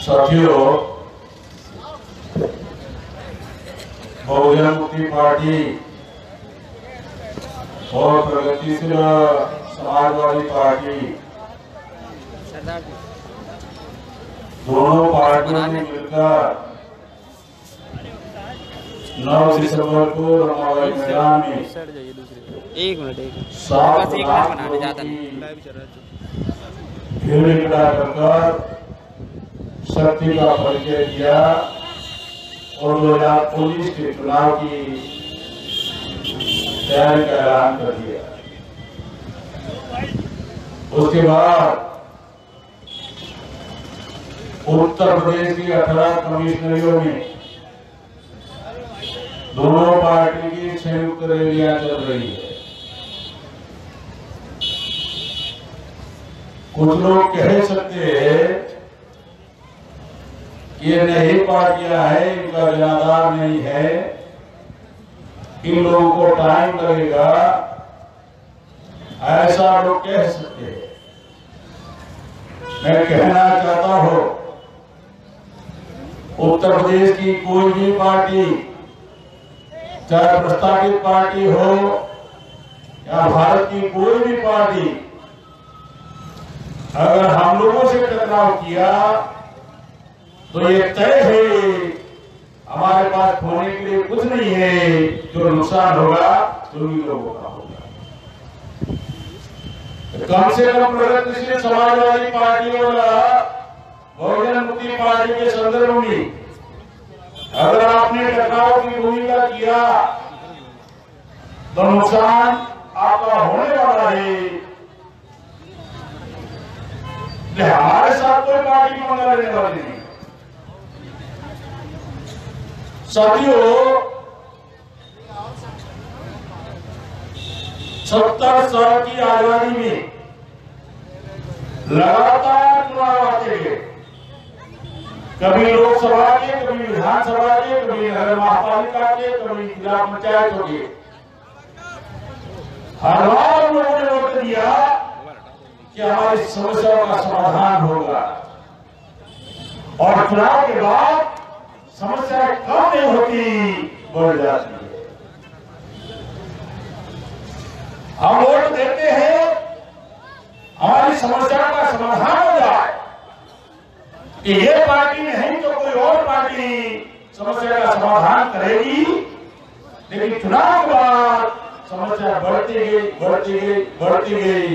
साथियों, बहुजन मुक्ति पार्टी और प्रगतिशील समाजवादी पार्टी दोनों पार्टियों ने मिलकर 9 दिसंबर को रमाबाई मैदान में 7 लाख भीड़ इकट्ठा कर शक्ति का परिचय दिया और 2019 के चुनाव की तैयारी का ऐलान कर दिया। उसके बाद उत्तर प्रदेश की 18 कमिश्नरियों में दोनों पार्टी की संयुक्त रैलियां चल रही है। कुछ लोग कह सकते हैं कि ये नई पार्टियां हैं, इनका जनाधार नहीं है, इन लोगों को टाइम लगेगा, ऐसा लोग कह सकते हैं। मैं कहना चाहता हूं, उत्तर प्रदेश की कोई भी पार्टी, चाहे प्रस्तावित पार्टी हो या भारत की कोई भी पार्टी, अगर हम लोगों से टकराव किया तो ये तय है हमारे पास होने के लिए कुछ नहीं है, जो नुकसान होगा तो उन्हीं लोगों का होगा। कम से कम प्रगतिशील समाजवादी पार्टी और बहुजन मुक्ति पार्टी के संदर्भ में अगर आपने टकराव की भूमिका किया तो नुकसान आपका होने वाला है। हमारे साथ कोई पार्टी पंगा लेने वाली नहीं। साथियों, 70 साल की आजादी में लगातार चुनाव आते गए, कभी लोकसभा के, कभी विधानसभा के, कभी नगर महापालिका के, कभी जिला पंचायतों के। हर बार लोगों ने वोट दिया कि हमारी समस्याओं का समाधान होगा, और चुनाव के बाद समस्या कम नहीं होती, बढ़ जाती है। हम वोट देते हैं हमारी समस्या का समाधान हो जाए, कि ये पार्टी नहीं तो कोई और पार्टी समस्या का समाधान करेगी, लेकिन चुनाव के बाद समस्या बढ़ती गई, बढ़ती गई, बढ़ती गई,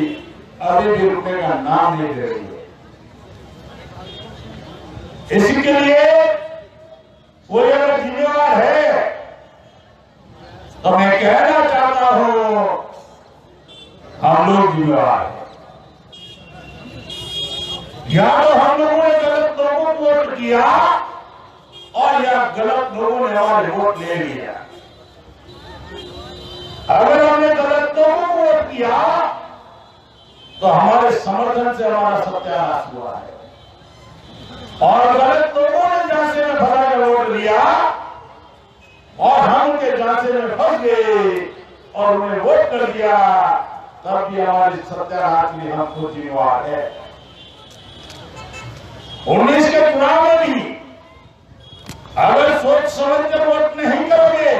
अभी भी रुकने का नाम नहीं ले रही है। इसी के लिए कोई अगर जिम्मेवार है तो मैं कहना चाहता हूं, हम लोग जिम्मेवार हैं। या तो हम लोगों ने गलत लोगों को वोट किया और या गलत लोगों ने हमारे वोट ले लिया। अगर हमने गलत लोगों को वोट किया तो हमारे समर्थन से हमारा सत्यानाश हुआ है, और गलत लोगों ने झांसे में फंसा कर वोट लिया और हम उनके झांसे में फंस गए और उन्हें वोट कर दिया, तब भी हमारी सत्यानाश में हम खुद जिम्मेवार है। 19 के चुनाव में भी अगर सोच समझ कर वोट नहीं करोगे,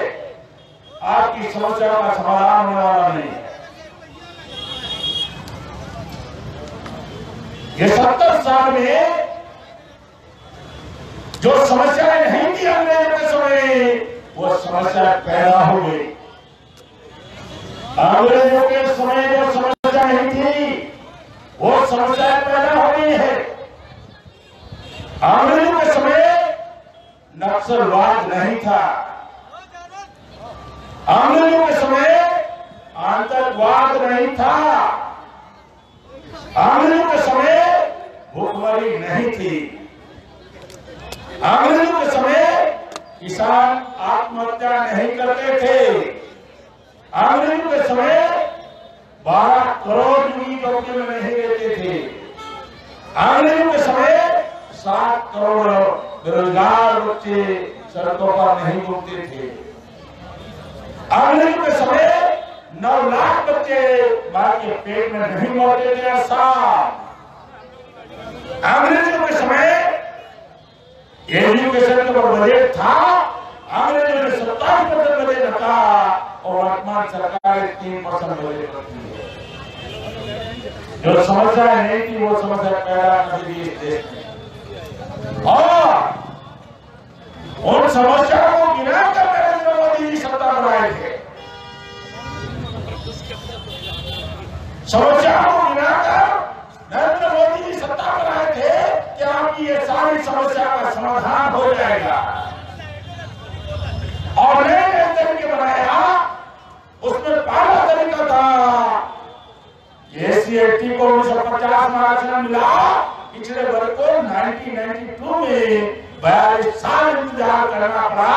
आपकी समस्या का समाधान होने वाला नहीं है। ये 70 साल में जो समस्याएं नहीं थी अंग्रेजों के समय, वो समस्या पैदा हो गई। अंग्रेजों के समय जो समस्या नहीं थी, वो समस्या पैदा हो गई है। अंग्रेजों के समय नक्सलवाद नहीं था, अंग्रेजों के समय आतंकवाद नहीं था, अंग्रेजों के समय भुखमरी नहीं थी, अंग्रेजों के समय किसान आत्महत्या नहीं करते थे, अंग्रेजों के समय 12 करोड़ की नौकरी में नहीं रहते थे, अंग्रेजों के समय 7 करोड़ बेरोजगार बच्चे सड़कों पर नहीं घूमते थे, अंग्रेजों के समय 9 लाख बच्चे मां के पेट में नहीं मरते थे। अंग्रेजों के समय जो बजट था अंग्रेजों ने 27% बजट रखा और वर्तमान सरकार 3% बजट रखती है। जो समस्या नहीं थी वो समस्या पैदा कर दी इस देश में, और उन समस्याओं को गिनाकर नरेंद्र मोदी जी सत्ता पर आए थे। समस्याओं को गिनाकर नरेंद्र मोदी जी सत्ता पर आए थे कि आपकी ये सारी समस्या का समाधान हो जाएगा, और नए तरीके बनाया। उसमें पहला तरीका था SC/ST को 1950 में आरक्षण मिला, पिछड़े वर्ग को 1992 में 42 साल इंतजार करना पड़ा।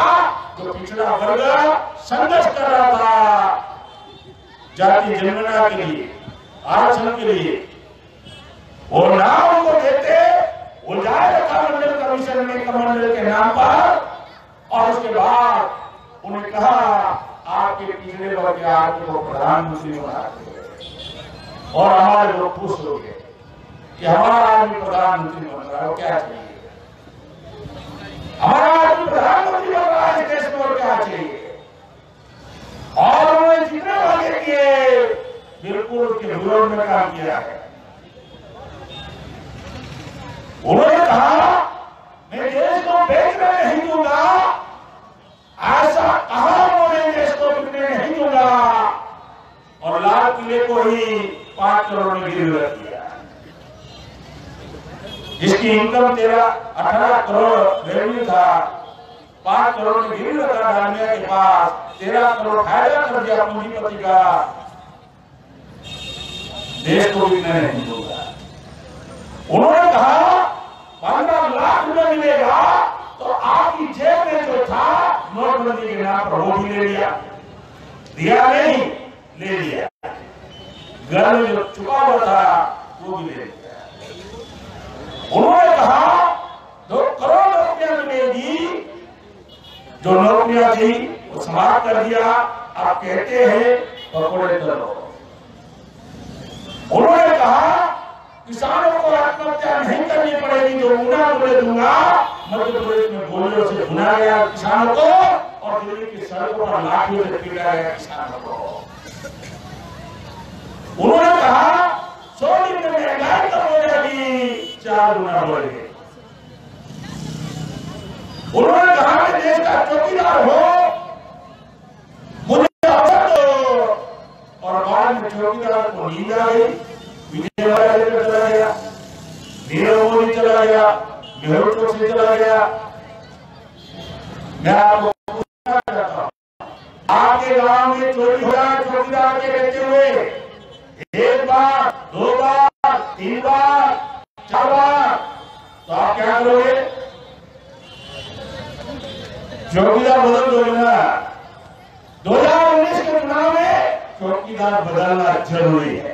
जो पिछड़ा वर्ग संघर्ष कर रहा था जाति जनगणना के लिए, आरक्षण के लिए, वो नाम उनको देते, वो जाए रखा मंडल कमीशन में कमंडल के नाम पर, और उसके बाद उन्हें कहा आपके पिछड़े वर्ग के आदमी को प्रधानमंत्री बनाते, और हमारे लोग खुश हो गए कि हमारा आदमी प्रधानमंत्री बन रहा है, क्या चाहिए? हमारा आदमी प्रधानमंत्री बन रहा है देश में, और क्या चाहिए? और उन्होंने जितने वादे किए बिल्कुल उसके विरोध में काम किया है। उन्होंने कहा मैं देश को बेचने नहीं दूंगा, ऐसा कहा उन्होंने, देश को बिकने नहीं दूंगा, और लाल किले को ही 5 करोड़ में गिरवी रख दिया। जिसकी इनकम 18 करोड़ रेवेन्यू था, 5 करोड़ में गिरवी रखा डालमिया के पास, 13 करोड़ फायदा कर दिया पूंजीपति का। देश को बिकने नहीं दूंगा। उन्होंने कहा 15 लाख रुपए मिलेगा, तो आपकी जेब में जो था नोटबंदी के नाम पर वो भी ले लिया, दिया नहीं, ले लिया। घर में जो चुका हुआ था वो भी ले लिया। उन्होंने कहा 2 करोड़ रुपया मिलेगी, जो नौकरियां थी वो समाप्त कर दिया। आप कहते हैं पकौड़े करो। उन्होंने कहा किसानों को आत्महत्या नहीं करनी पड़ेगी, जो ऊना बोले दूंगा। मध्य प्रदेश में गोलियों से भुना गया किसानों को, और दिल्ली की सड़कों पर लाठियों से पीटा गया किसानों को। उन्होंने कहा 100 दिन में महंगाई कम हो जाएगी, 4 गुना बढ़ गई। उन्होंने कहा कि देश का चौकीदार हो, मुझे अवसर दो, और बाद में चौकीदार को नींद आ गई। विजयवाड़ा लेकर चला गया, नीरव मोदी चला गया, मेहुल चोकसी चला गया। मैं आपको पूछना चाहता हूं, आपके गांव में चोरी हो रहा चौकीदार के रहते हुए, 1 बार, 2 बार, 3 बार, 4 बार, तो आप क्या करोगे? चौकीदार बदल दोगे ना। 2019 के चुनाव में चौकीदार बदलना जरूरी है।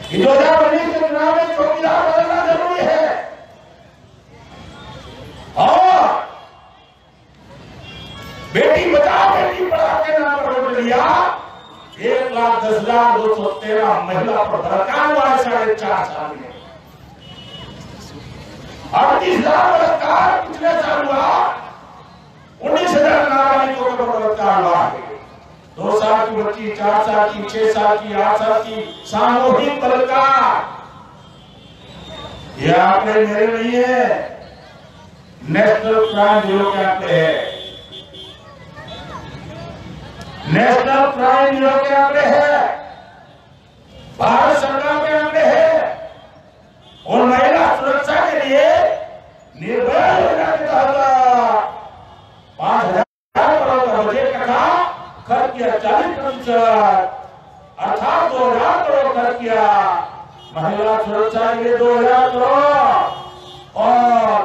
2019 के चुनाव में चौकीदार बदलना जरूरी है। और बेटी बचाओ बेटी पढ़ाओ के नाम पर वोट लिया। 1,10,213 महिला पर बलात्कार हुआ है 4.5 साल में। 38,000 बलात्कार पिछले साल हुआ। 19,000 नाबालिगों पर बलात्कार हुआ है। 2 साल की बच्ची, 4 साल की, 6 साल की, 8 साल की सामूहिक बलात्कार। ये आंकड़े मेरे नहीं है, नेशनल क्राइम ब्यूरो के आंकड़े हैं। नेशनल क्राइम ब्यूरो के आंकड़े हैं, भारत सरकार के आंकड़े हैं। और महिला सुरक्षा के लिए निर्भया योजना के तहत 5,000 करोड़ का बजट रखा, खर्च किया 40%, अर्थात 2,000 करोड़ खर्च किया। महिला सुरक्षा के लिए 2,000 करोड़, और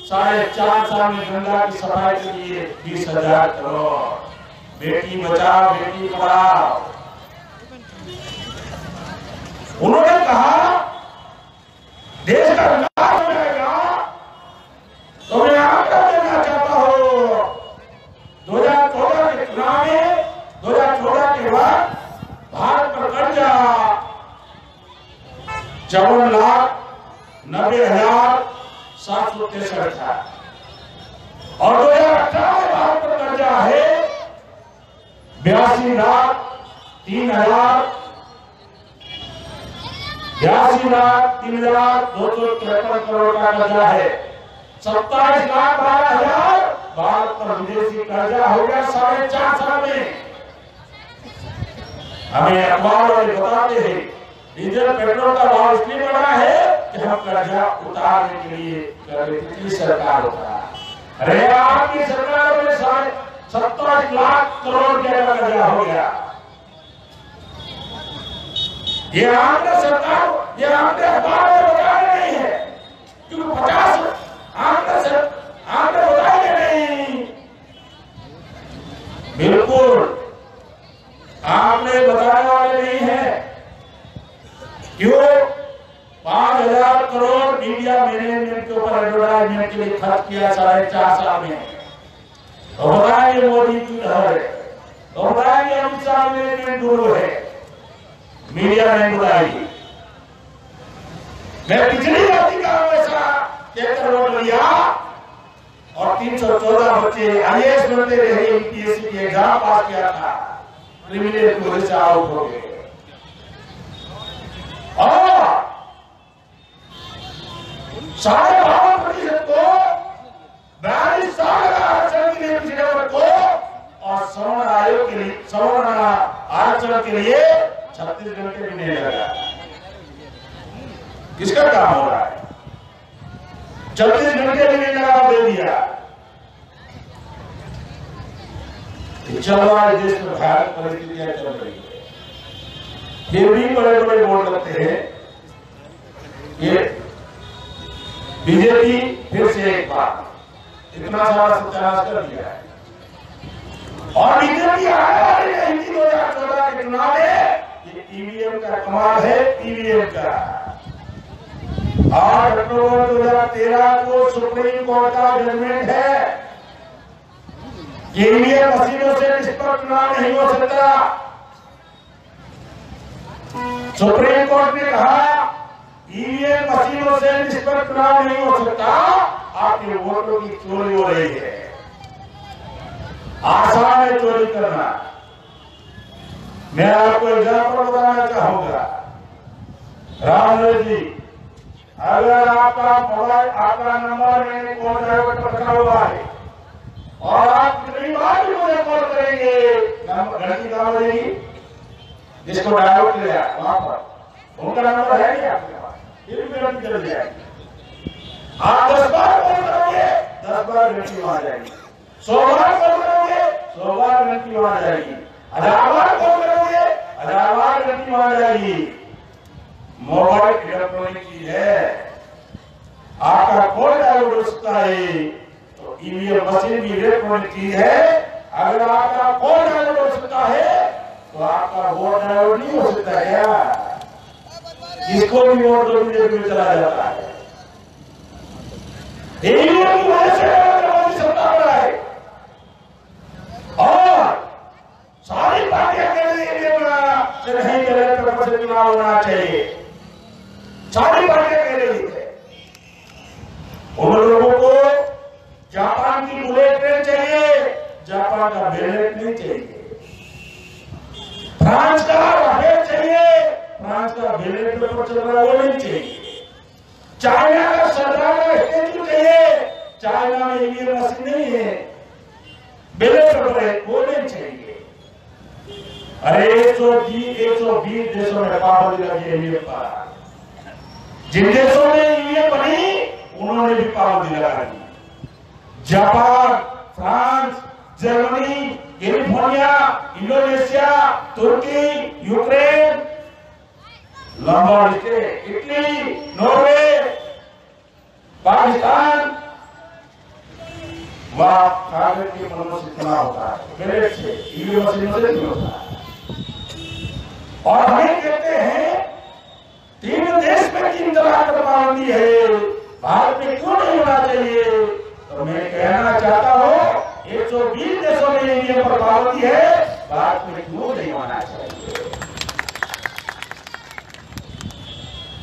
4.5 साल में गंगा की सफाई के लिए 20,000 करोड़। बेटी बचाओ बेटी पढ़ाओ। उन्होंने कहा देश का विकास हो जाएगा। तो मैं आग्रह करना चाहता हूं, 2014 के चुनाव में, 2014 के बाद भारत पर कर्जा 54,90,763 था। और 2018 में भारत पर कर्जा है 82,03,253 करोड़ का कर्जा है। 27,12,000 भारत पर विदेशी कर्जा हो गया 4.5 साल में। हमें अखबार वाले बताते हैं डीजल पेट्रोल का भाव इसलिए बढ़ा है कि हम कर्जा उतारने के लिए कितनी सरकार होता है। अरे आपकी सरकार में 27 लाख करोड़ का कर्जा हो गया। ये आंकड़े सरकार ये आंकड़े अखबार में बताए नहीं है क्योंकि 50 आंकड़े बताए नहीं। बिल्कुल आंकड़े बताने वाले नहीं है। क्यों 5,000 करोड़ मीडिया मैनेजमेंट के ऊपर एडवर्टाइजमेंट के लिए खर्च किया 4.5 साल में। तो बताएंगे मोदी की है, तो बताएंगे अमित शाह मैनेजमेंट गुरु है, मीडिया नहीं बताएगी। मैं पिछली जाति का हमेशा 1 करोड़ लिया और 314 बच्चे IAS बनते रहे, UPSC की एग्जाम पास किया था, क्रिमिनल पुलिस से आउट हो गए। और 52% को 42 साल का आरक्षण के लिए पिछड़े वर्ग को और सवर्ण आयोग के लिए सवर्ण आरक्षण के लिए 36 घंटे भी नहीं लगा। किसका काम हो रहा है? 36 घंटे भी नहीं लगा, दे दिया। चल रहा है देश में भयानक परिस्थितियां चल रही है, फिर भी बड़े बड़े बोर्ड लगते हैं। ये बीजेपी फिर से एक बार इतना सारा सत्यानाश कर दिया है। और बीजेपी आने वाली नहीं 2014 के चुनाव में ये ईवीएम का कमाल है, ईवीएम का। 8 अक्टूबर 2013 को सुप्रीम कोर्ट का जजमेंट है, ईवीएम मशीनों से निष्पक्ष चुनाव नहीं हो सकता। सुप्रीम कोर्ट ने कहा ईवीएम मशीनों से निष्पक्ष चुनाव नहीं हो सकता, आपके वोटों की चोरी हो रही है, आसान है चोरी करना। मैं आपको एग्जाम्पल बताना चाहूंगा। रामदेव जी, अगर आपका मोबाइल आपका नंबर मैंने कॉल ड्राइवर पर रखा हुआ है और आप कितनी बार भी मुझे कॉल करेंगे, घंटी कहां बजेगी? जिसको डायवर्ट किया वहां पर उनका नंबर है क्या आपके पास? फिर भी घंटी चल जाएगी। आप 10 बार कॉल करोगे 10 बार घंटी वहां जाएगी, 100 बार कॉल करोगे 100 बार घंटी वहां जाएगी, 1000 बार कॉल करोगे 1000 बार घंटी वहां जाएगी। मोबाइल इलेक्ट्रॉनिक चीज है, आपका कॉल डायवर्ट हो सकता है, तो ईवीएम मशीन भी इलेक्ट्रॉनिक चीज है। अगर आपका कॉल डायवर्ट हो सकता है तो आपका वोट डायवर्ट नहीं हो सकता क्या? इसको भी वोट दो बीजेपी में चला जाता है। ईवीएम की वजह से सत्ता बढ़ा है और सारी पार्टियां कह रही है ईवीएम से नहीं करे तो चुनाव होना चाहिए। सारी पार्टियां कह रही है। उन लोगों को जापान की बुलेट ट्रेन चाहिए, जापान का बुलेट नहीं चाहिए। फ्रांस का राफेल चाहिए, फ्रांस का बुलेट पेपर चल रहा है वो नहीं चाहिए। चाइना का सरदार का स्टैचू चाहिए, चाइना में ईवीएम मशीन नहीं है, बुलेट पेपर है वो नहीं चाहिए। अरे 120 देशों में पाबंदी लगी है ईवीएम पर। जिन देशों में ईवीएम बनी उन्होंने भी पाबंदी लगा दी। Japan, France, Germany, California, Indonesia, तुर्की, यूक्रेन, लंबा इटली, नॉर्वे, पाकिस्तान, वहां कागज के मनो से चुनाव होता है, बैलेट से, ईवीएम मशीनों से नहीं होता है। और हमें कहते हैं 3 देश में 3 तलाक पर पाबंदी है, भारत में क्यों नहीं होना चाहिए? तो मैं कहना चाहता हूं 120 देशों में ईवीएम पर पाबंदी है, भारत में क्यों नहीं होना चाहिए?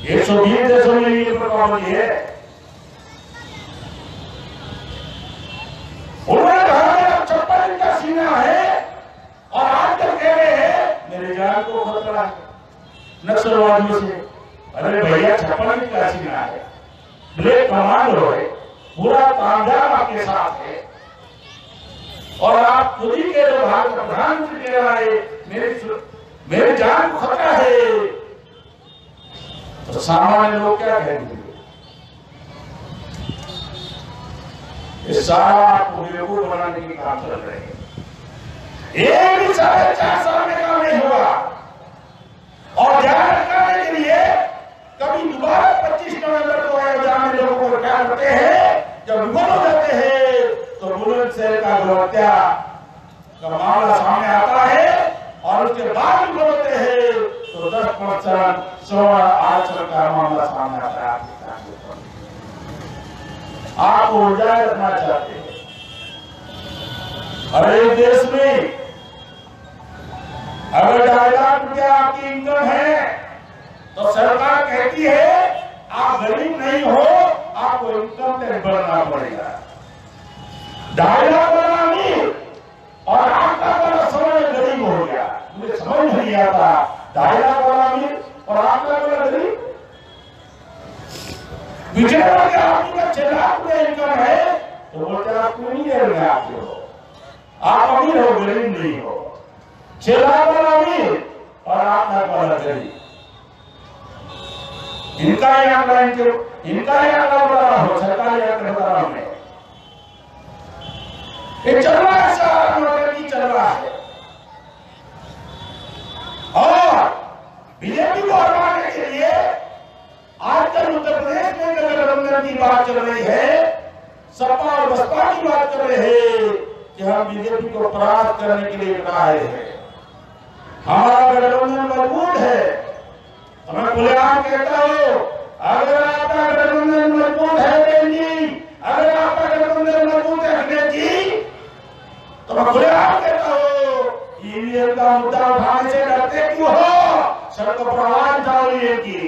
120 देशों में ईवीएम पर पाबंदी है। पसीना है और आजकल कह रहे हैं मेरे जान को खतरा है नक्सलवादियों से। अरे भैया 56 का सीना है, ब्लैक कमांडो है, पूरा तामझाम आपके साथ है और आप खुद ही के भारत का प्रधानमंत्री कह रहा है मेरे जान को खतरा है, तो सामान्य लोग क्या कहेंगे? ये सारा आपको बेवकूफ बनाने की काम चल रहे हैं। एक भी 4.5 साल में काम नहीं हुआ और ध्यान रखने के लिए कभी दोबारा 25 नवंबर को अयोध्या में लोगों को क्या करते हैं, जब विफल हो जाते हैं तो बुलंदशहर का जो हत्या का मामला सामने आता है और उसके बाद भी बोलते हैं तो 10% सोना आचरण का मामला सामने आता है। आप ऊर्जा रखना चाहते हैं। अरे देश में अगर 2.5 लाख रुपया आपकी इनकम है तो सरकार कहती है आप गरीब नहीं हो, आपको इनकम टैक्स भरना पड़ेगा। 2.5 लाख वाला अमीर और आपका वाला समय गरीब हो गया। मुझे समझ नहीं आता, 2.5 लाख वाला अमीर और आपका वाला गरीब। विजयवाड़ा के आदमी का 6 लाख रुपया इनकम है तो बोलते आप क्यों नहीं दे रहे? आप हो, आप अमीर हो, गरीब नहीं हो। 6 लाख वाला अमीर और 8 लाख वाला गरीब। इनका ही आंकड़ा बता रहा हूं, सरकारी आंकड़ा बता रहा हूं मैं। ये चल रहा है, सारा नौकरी चल रहा है और बीजेपी को हटाने के लिए आजकल उत्तर प्रदेश में गठबंधन की बात चल रही है, सपा और बसपा की बात कर रहे हैं कि हम बीजेपी को परास्त करने के लिए कहा है। हमारा गठबंधन मजबूत है तो मैं खुलेआम कहता हूं, अगर आपका गठबंधन मजबूत है बहन जी, अगर आपका गठबंधन मजबूत है अखिलेश जी, तो मैं खुलेआम कहता हूं ईवीएम का मुद्दा उठाने से डरते क्यों हो? सड़कों पर आवाज उठाओ ईवीएम की।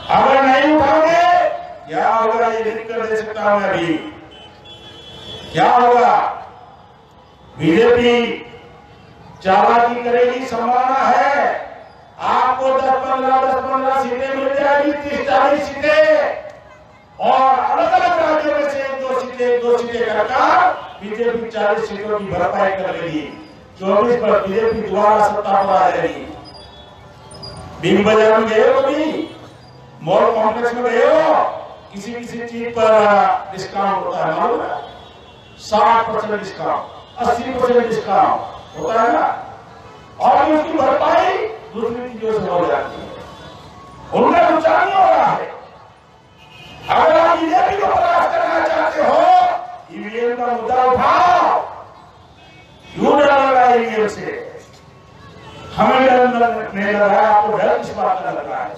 अगर नहीं उठाओगे क्या होगा ये लिख कर दे सकता हूं मैं अभी। क्या होगा? बीजेपी चालाकी करेगी, संभावना है आपको 10-15 सीटें मिल जाएगी, 30-40 सीटें और अलग अलग राज्यों में से 1-2 सीटें करकर बीजेपी 40 सीटों की भरपाई कर लेगी। 24 पर बीजेपी दोबारा सत्ता पर आ जाएगी। बिग बाजार में गए हो, कभी मॉल कॉम्प्लेक्स में गए हो, किसी चीज पर डिस्काउंट होता है, मालूम है? 60% डिस्काउंट, 80% डिस्काउंट होता है ना, और उसकी भरपाई दूसरी चीजों से हो जाती है। उनका नुकसान नहीं हो रहा है। अगर आप बीजेपी को परास्त करना चाहते हो, ईवीएम का मुद्दा उठाओ। क्यों डर लग रहा है ईवीएम से? हमें डर नहीं लग रहा है, आपको डर किस बात का लग रहा है?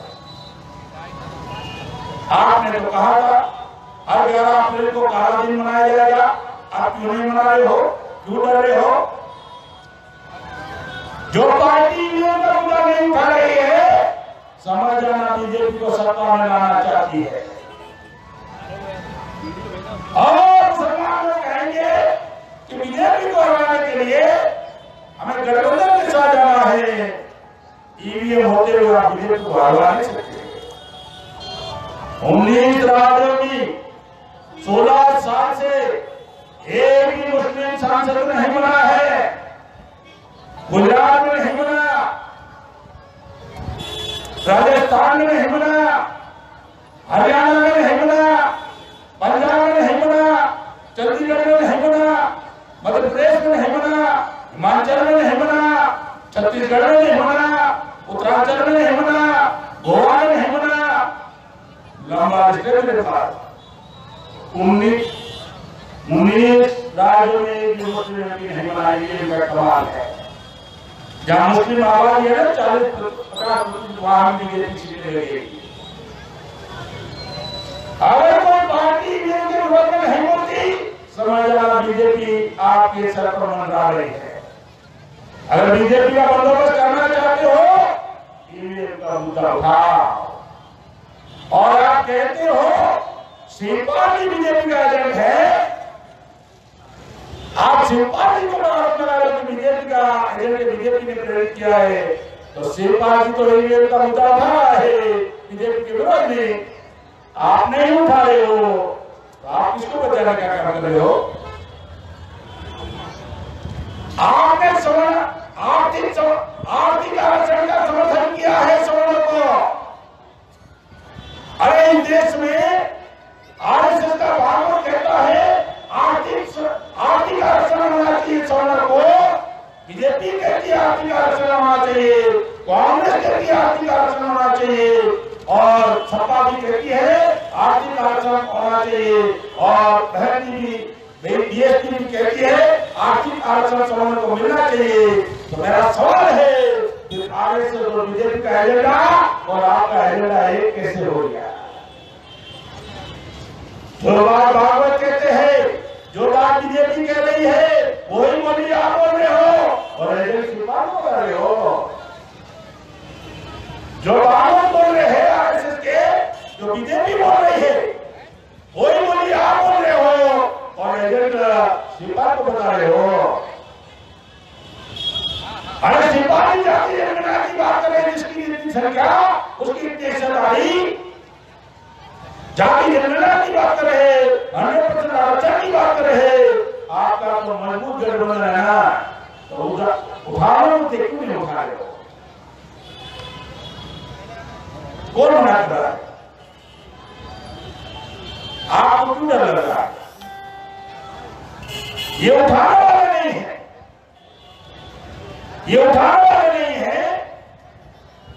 आपने तो कहा था हर 11 अप्रैल को काला दिन मनाया जाएगा, आप क्यों नहीं मना रहे हो? क्यों डर रहे हो? जो पार्टी ईवीएम का मुद्दा नहीं उठा रही है, समझ जाना बीजेपी को सत्ता में लाना चाहती है। और मुसलमान लोग कहेंगे कि बीजेपी को हराने के लिए हमें गठबंधन के साथ जाना है। ईवीएम होते हुए आप बीजेपी को हरा नहीं सकते। 19 राज्यों की 16 साल से एक भी मुस्लिम सांसद नहीं बना है। गुजरात में नहीं बना, राजस्थान में नहीं बना, हरियाणा में नहीं बना, पंजाब में नहीं बना, चंडीगढ़ में नहीं बना, मध्य प्रदेश में नहीं बना, हिमाचल में नहीं बना, छत्तीसगढ़ में नहीं बना, उत्तरांचल में नहीं बना, गोवा में नहीं बना। लंबा लिस्ट है मेरे पास। 19 राज्यों में एक मुस्लिम एमपी नहीं बनाई, ये कमाल है। जहां मुस्लिम आबादी है ना 40-50% वहां बीजेपी सीटें लगेगी। अगर कोई पार्टी बीजेपी के विरोध में नहीं बोलती, समझ जाना बीजेपी आपके सर पर मंडरा रही है। अगर बीजेपी का बंदोबस्त करना चाहते हो, ईवीएम का मुद्दा उठाओ। और आप कहते हो शिवपाल जी बीजेपी का एजेंट है, आप शिवपाल जी को आरोप लगा रहे कि बीजेपी का एजेंट बीजेपी ने प्रेरित किया है, तो शिवपाल जी तो ईवीएम का मुद्दा उठा रहा है बीजेपी के विरोध में, आप नहीं उठा रहे हो, तो आप किसको बचाने का काम कर रहे हो? आपने आर्थिक आरक्षण का समर्थन किया है सवर्णों को। अरे इस देश में आरएसएस का भागवत कहता है आर्थिक आरक्षण होना चाहिए सवर्णों को, बीजेपी कहती है आर्थिक आरक्षण होना चाहिए, कांग्रेस कहती है आर्थिक आरक्षण होना चाहिए, और सपा भी कहती है आर्थिक आरक्षण होना चाहिए, और बहन भी बीएसपी भी कहती है आर्थिक आरक्षण सवर्णों को मिलना चाहिए। तो मेरा सवाल है कि आरएसएस और बीजेपी का एजेंडा और आपका एजेंडा एक कैसे हो गया? जो बात भागवत कहते हैं, जो बात बीजेपी कह रही है, वही बोली आप बोल रहे हो और एजेंट स्वीकार कर रहे हो। जो भागवत बोल रहे हैं आरएसएस के, जो बीजेपी बोल रही है, वही बोली आप बोल रहे हो और एजेंट स्वीकार को बता रहे हो। अरे सिपाही जाति जनगणना की बात करें, जिसकी इतनी संख्या, उसकी इतनी हिस्सेदारी, जाति जनगणना की बात कर रहे, 100% आरक्षण की बात कर रहे, आपका तो मजबूत गठबंधन है ना, तो उदाहरण क्यों नहीं उठा रहे हो? कौन मना कर रहा है? आपको क्यों डर लग रहा है? ये उठाने वाले नहीं है, ये उठाने वाले नहीं है,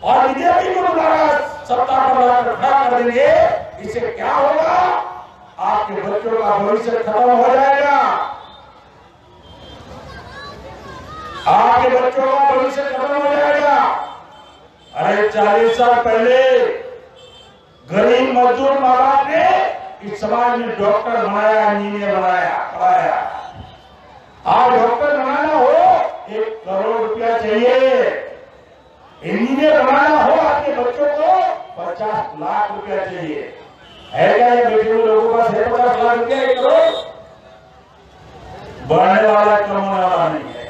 और बीजेपी को दोबारा सत्ता पर लाकर खड़ा कर देंगे। इससे क्या होगा? आपके बच्चों का भविष्य खत्म हो जाएगा, आपके बच्चों का भविष्य खत्म हो जाएगा। अरे 40 साल पहले गरीब मजदूर माँ बाप ने इस समाज में डॉक्टर बनाया, इंजीनियर बनाया, पढ़ाया। आज डॉक्टर बनाना हो 1 करोड़ रुपया चाहिए, इंजीनियर बनाना हो आपके बच्चों को 50 लाख रुपया चाहिए। है क्या ये बैठे हुए लोगों का 50 लाख रुपया 1 करोड़? बढ़ने वाला कमाने वाला नहीं है।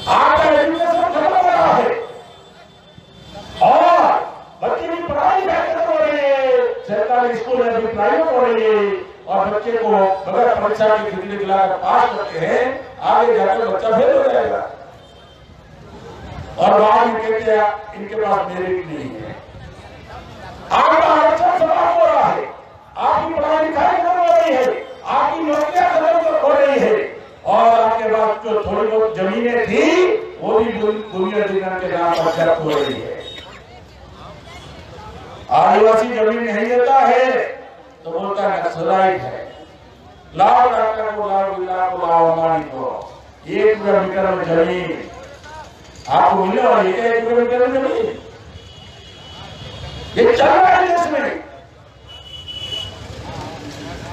आपका एजुकेशन खत्म हो रहा है और बच्चे की पढ़ाई बेहतर हो रही है, सरकारी स्कूल में भी प्राइवेट हो रही है, और बच्चे को बगैर परीक्षा की डिग्री दिलाकर पास करते हैं, आगे जाकर बच्चा फेल हो जाएगा और बाद में कहते हैं इनके पास मेरिट नहीं है। आपका आरक्षण समाप्त हो रहा है, आपकी पढ़ाई लिखाई खत्म हो रही है, आपकी नौकरियां खत्म हो रही है, और आपके पास जो थोड़ी बहुत जमीनें थी वो भी दुनिया दिनन के नाम पर जब्त हो रही है। आदिवासी जमीन नहीं देता है तो बोलता नक्सलाइट है। लाओ डॉक्टर को, लाओ बिल्ला को, लाओ अमानी को, 1 किलोमीटर में जमीन आपको मिले और 1 किलोमीटर में जमीन। ये चल रहा है देश में।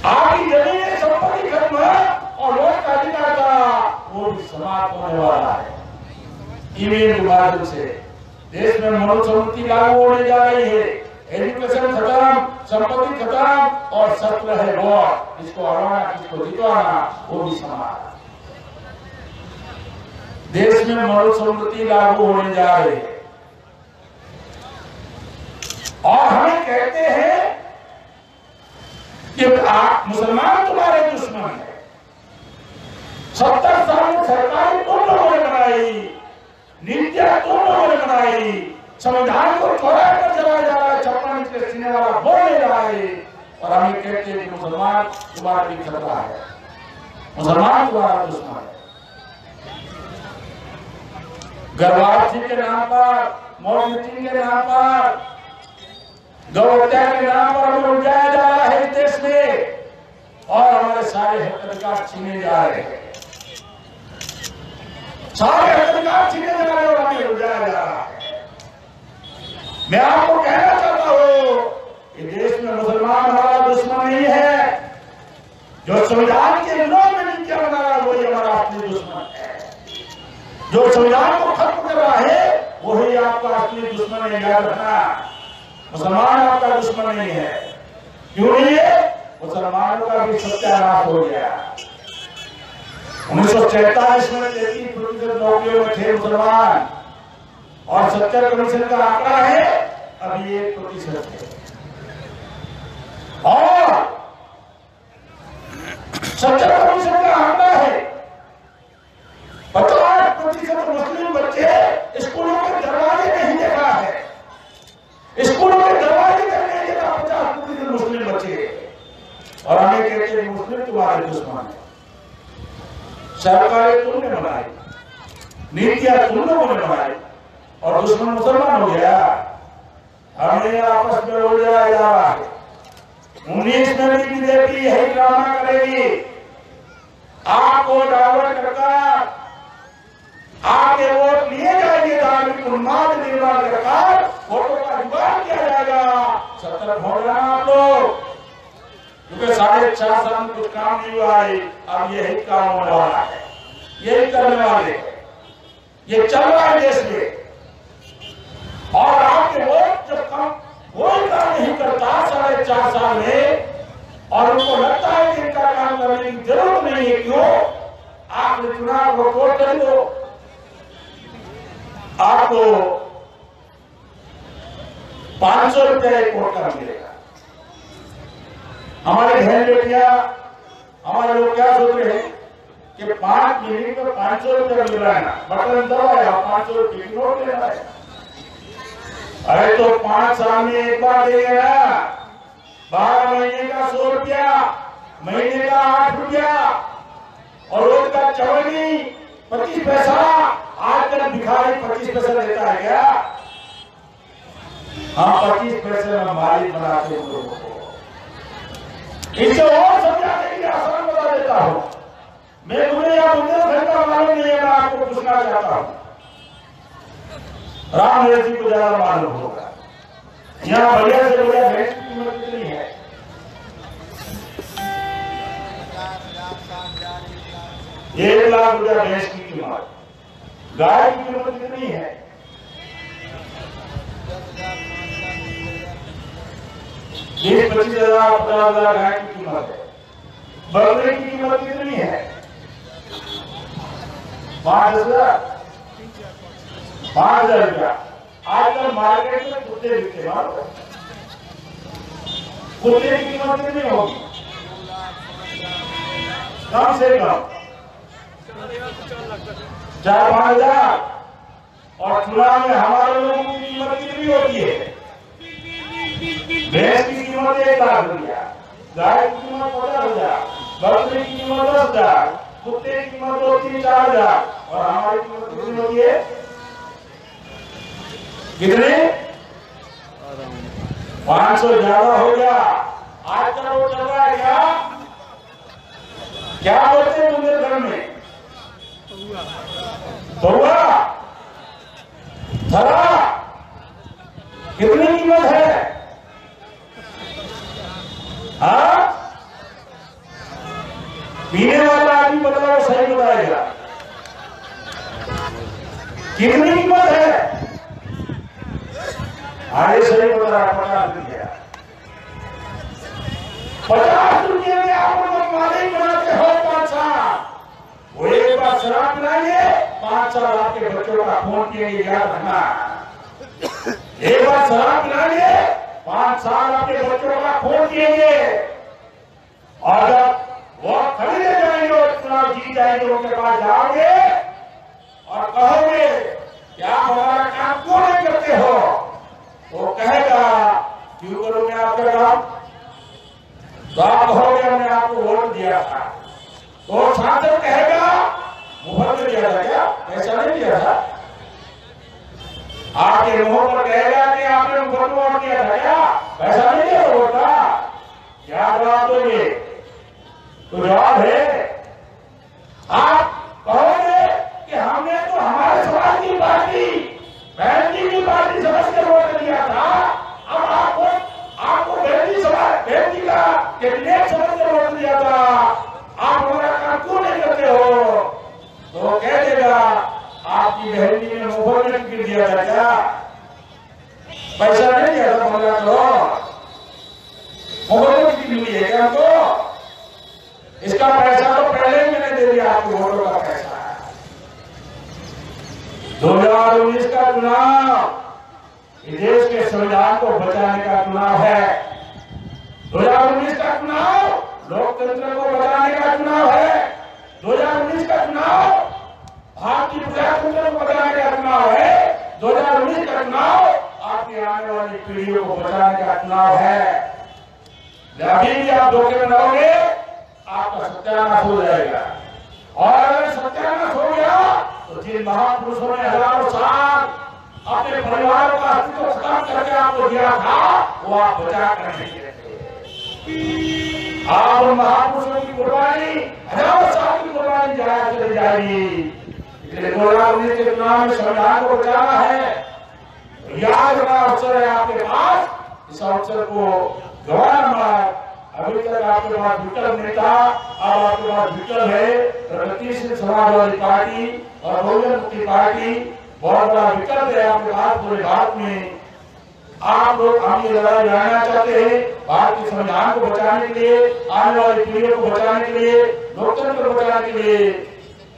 आपकी जमीन संपत्ति खत्म है और लोग का अधिकार का वो भी समाप्त होने वाला है। ईवीएम के माध्यम से देश में मनुस्मृति लागू होने जा रही है। एजुकेशन खत्म, संपत्ति खत्म, और सत्र है वोट, जिसको हराना किसको जितवाना वो भी समाप्त। देश में मनुस्मृति लागू होने जा रही है और हमें कहते हैं कि आप मुसलमान तुम्हारे दुश्मन है। 70 साल में सरकार तुम लोगों ने बनाई, नीतियां तुम लोगों ने बनाई, संविधान को चौड़ा कर चलाया जा रहा है, 56 इंच के सीने वाला बोल नहीं रहा है, और हमें कहते हैं कि मुसलमान तुम्हारी खतरा है, मुसलमान तुम्हारा दुश्मन है। गर्भार्थी के नाम पर, मौत के नाम पर, गौ हत्या के नाम पर हमें उठाया जा रहा है इस देश में, और हमारे सारे हक अधिकार छीने जा रहे हैं, सारे हक अधिकार छीने जा रहे हैं और हमें उठाया जा रहा है। मैं आपको कहना चाहता हूं कि देश में मुसलमान हमारा दुश्मन नहीं है, जो संविधान के विरोध में नीतियां बना रहा है वही हमारा असली दुश्मन है। जो संविधान को खत्म कर रहा है वही आपका असली दुश्मन है, याद रखना। मुसलमान आपका दुश्मन नहीं है। क्यों नहीं है? मुसलमानों का भी सत्यानाश हो गया। 1947 में 33% नौकरियों में थे मुसलमान और 70% का आंकड़ा है, अभी 1% है। और 70% का आंकड़ा है, 50% मुस्लिम बच्चे स्कूलों के दरवाजे नहीं देखा है, स्कूलों के दरवाजे तक नहीं देखा 50% मुस्लिम बच्चे। और हमें कहते हैं मुस्लिम तुम्हारे दुश्मन है, सरकारें तुमने बनाई, नीतियां तुम लोगों ने बनाई और दुश्मन मुसलमान हो गया। हमें आपस में उलझाया जा रहा है। 19 में भी बीजेपी यही ड्रामा करेगी, आपको डाइवर्ट करकर आगे वोट लिए जाएंगे, धार्मिक उन्माद निर्माण करकर वोटों का जुगाड़ किया जाएगा। सतर्क हो जाना आप लोग, क्योंकि 4.5 साल में कुछ काम नहीं हुआ है, अब यही काम होने वाला है, यही करने वाले हैं, ये चल रहा है देश में। और आपके वोट जब कम कोई काम नहीं करता 4.5 साल में और उनको लगता है कि इनका काम करने की जरूरत नहीं है, क्यों? आपने चुनाव को वोट कर दो, आपको 500 रुपया एक वोट का मिलेगा। हमारे बहन बेटियां, हमारे लोग क्या सोच रहे हैं कि 5 मिनट में 500 रुपया मिल रहा है ना, बटन दबाया 500 रुपये की नोट लेना है। अरे तो 5 साल में एक बार देंगे ना, 12 महीने का 100 रुपया, महीने का 8 रुपया और रोज का चवन्नी 25 पैसा। आजकल भिखारी 25 पैसा देता है क्या? हम 25 पैसे में मालिक बनाते हैं लोगों को। इसे और समझाने के लिए आसान बता देता हूं। मैं तुम्हें या बुंदेलखंड का मालूम नहीं है, मैं आपको पूछना चाहता हूं, राम जी को ज्यादा मालूम होगा। यहाँ बढ़िया से बढ़िया भैंस की कीमत कितनी है? 1 लाख रुपया भैंस की कीमत। गाय की कीमत कितनी है? 20-25 हजार 50 हजार गाय की कीमत है। बकरे की कीमत कितनी है? 5,000 रुपया। आजकल मार्केट में कुत्ते बिकते हैं, कुत्ते की कीमत कितनी होगी? कम से कम 4-5 हजार। और चुनाव में हमारे लोगों की कीमत कितनी होती है? भैंस की कीमत 1 लाख रुपया, गाय की कीमत 50,000, बकरी की कीमत 10,000, कुत्ते की कीमत 2-3-4 हजार और हमारी कीमत कितनी होती है? कितने? 500 ज्यादा हो गया। आजकल वो चल रहा है क्या बोलते हैं बुंदेलखंड में? बउआ, थरा कितनी कीमत है? हाँ, पीने वाला आदमी बताओ, सही बताएगा कितनी कीमत है? आगे सही बता रहा, 50 रुपया। 50 रुपये में आप लोग मालिक बनाते हो 5 साल। वो एक बार शराब पिलाएंगे, 5 साल आपके बच्चों का खून पिएंगे, याद रखना। एक बार शराब पिलाएंगे, 5 साल आपके बच्चों का खून पिएंगे और जब वो खरीदे जाएंगे और चुनाव जीत जाएंगे, उनके पास जाओगे और कहोगे कि आप हमारा काम क्यों नहीं करते हो? वो कहेगा क्यों करोगे आपका काम? तो आप कहोगे हमने आपको वोट दिया था। तो सांसद कहेगा मुहर में दिया था क्या? पैसा नहीं दिया था। आपके मुंह पर कहेगा कि आपने मुहर में वोट दिया था क्या? पैसा नहीं दिया वोट का। क्या जवाब दोगे? तो जवाब है, आप कहोगे कि हमने तो हमारे समाज की पार्टी, बहन जी की पार्टी समझ के वोट दिया था, अब आपको बहन जी का कैबिनेट समझ के वोट दिया था, आप हमारा काम क्यों नहीं करते हो? तो कह देगा आपकी बहन जी ने मुहर में गिर दिया था क्या? पैसा नहीं दिया था, मुहर में गिर मिली है क्या हमको? इसका पैसा तो पहले ही मैंने दे दिया, आपके वोटों का पैसा है। 2019 का चुनाव इस देश के संविधान को बचाने का चुनाव है। 2019 का चुनाव लोकतंत्र को बचाने का चुनाव है। 2019 का चुनाव भारतीय प्रजातंत्र को बचाने का चुनाव है। 2019 का चुनाव आपकी आने वाली पीढ़ियों को बचाने का चुनाव है। अभी भी आप धोखे में रहोगे, आपका सत्यानाश हो जाएगा। और अगर सत्यानाश हो गया तो जिन महापुरुषों ने हजारों साल अपने परिवारों का अस्तित्व खत्म करके आपको दिया था, वो आप बचा कर नहीं देते। आप महापुरुषों की कुर्बानी, हजारों साल की कुर्बानी जाया चली जाएगी। 2019 के चुनाव में संविधान को बचाना है। याद रखना अवसर है आपके पास, इस अवसर को गंवाना मत। अभी तक आपके पास विकल्प नहीं था, अब आपके पास विकल्प है। प्रगतिशील समाजवादी पार्टी और बहुजन मुक्ति पार्टी बहुत बड़ा विकल्प है आपके पास पूरे भारत में। आप लोग हम ये लड़ाई लड़ना चाहते हैं भारत के संविधान को बचाने के लिए, आने वाली पीढ़ियों को बचाने के लिए, लोकतंत्र को बचाने के लिए।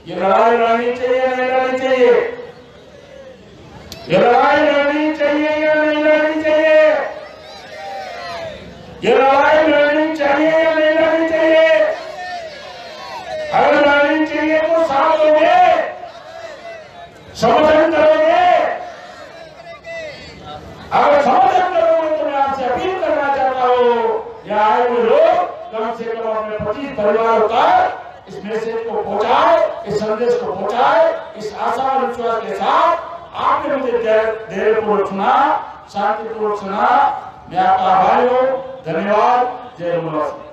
ये लड़ाई लड़नी चाहिए या नहीं लड़नी चाहिए? ये लड़ाई लड़नी चाहिए या नहीं लड़नी चाहिए? ये लड़ाई लड़नी चाहिए या नहीं लड़नी चाहिए? अगर लड़नी चाहिए तो साथ दोगे, समर्थन करोगे। अगर समर्थन करोगे तो मैं आपसे अपील करना चाहता हूं, यहाँ आए हुए लोग कम से कम अपने 25 परिवारों तक इस मैसेज को पहुंचाए, इस संदेश को पहुंचाए। इस आशा और विश्वास के साथ आपने मुझे धैर्यपूर्वक सुना, शांतिपूर्वक सुना। मैं आपका आभारी हूं। धन्यवाद। जय हिंद।